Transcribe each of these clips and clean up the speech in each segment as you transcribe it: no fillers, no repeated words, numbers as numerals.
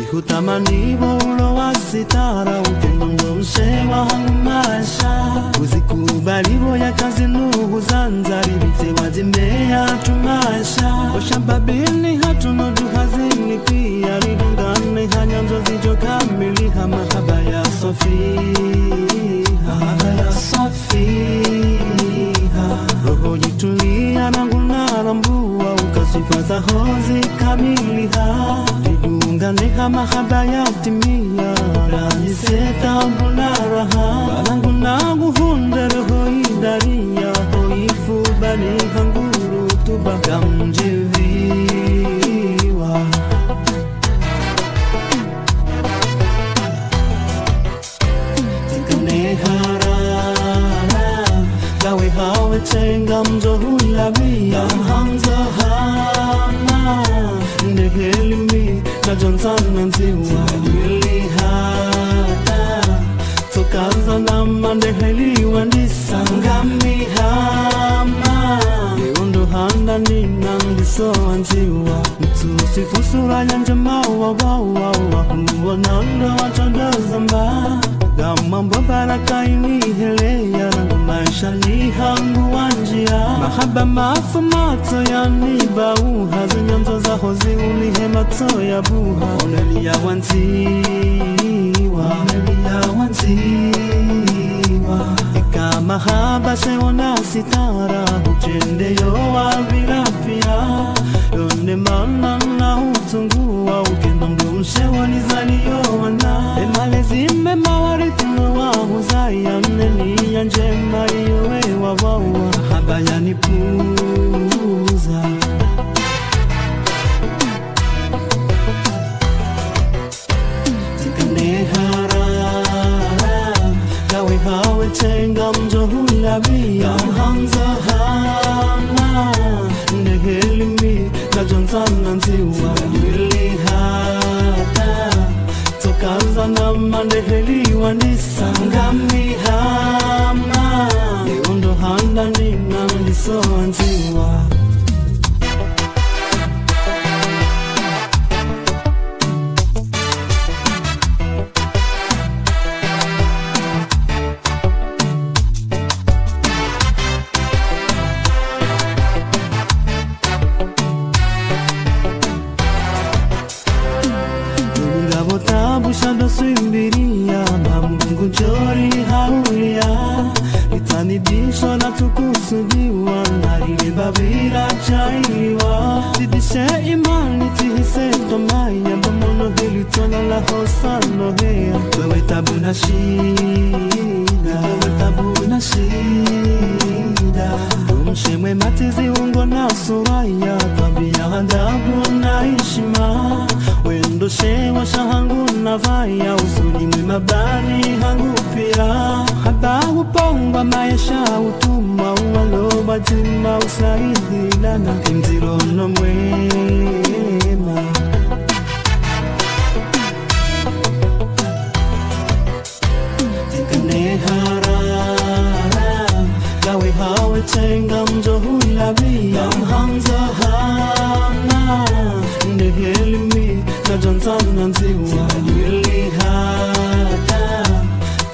Hutamani bolo wa sitara ukendo mshewa maisha uzikubali boya kazi nuhu zanzari bite wazimea tumasha oshababini hatuno duhazini pia lidungane hanyanzo zijo kamili mahaba ya Sofiha roho jitulia na ngunarambua ukasifa za hozi kamiliha lidungane mahaba ya timia raniseta mbunaraha banangunagu hunde roho idaria hoifu bani hanguru tubaka mjiviwa tikane harara gawe hawe tenga mzohulabia hamza hana ndehelimi na Johnson nziwa wili hata tokaza na mandeheli wandisa ngami hama Yondo handa nina ndiso nziwa mtu sifusura njema wawa huwa nanda watadazamba Gamambo baraka iniheleya na maisha ni hangu wanjia Mahaba mafumato ya nibauha Zinyanzo za hozi ulihemato ya buha Onelia wanziwa Ika mahaba sheona sitara Uchende yo wa virapia Yone mana na utungua Ukendo mdumshewa nizaliyo wana Emalezi mema warituno wa huzaya Mneni ya njema iyowe wawawa Haba ya nipuza Tikane harara Gawe hawe tenga mjohulabia Hamza hana Nehelimi na Johnson nziwa Wili hata Tokaza na mandeheli wanisa Ngami hama Yondo handa nina ndiso nziwa Shado swimbiria Mamungu jori haulia Itanibisho na tukusudiwa Narile babira chailiwa Zidishe imani tihise tomaya Bamono hili tona la hosano hea Wewe tabu na shida Umshemwe matizi ungo na suraya Tabia handabu na ishima Wendo shewa shahangu na vaya Usuni mwimabani hangu pia Haba upongwa maisha utuma Uwaloba jima usaidhilana Kimzirono mwema Tikane harara Gawe hawe tenga mjohulabia Hamza hana Ndehelimi na Johnson nziwa Wili hata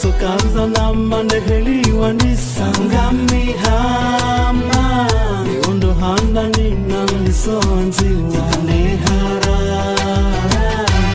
Tokaza na mandeheli wanisa Ngami hama Yondo handa nina ndiso nziwa Tikane harara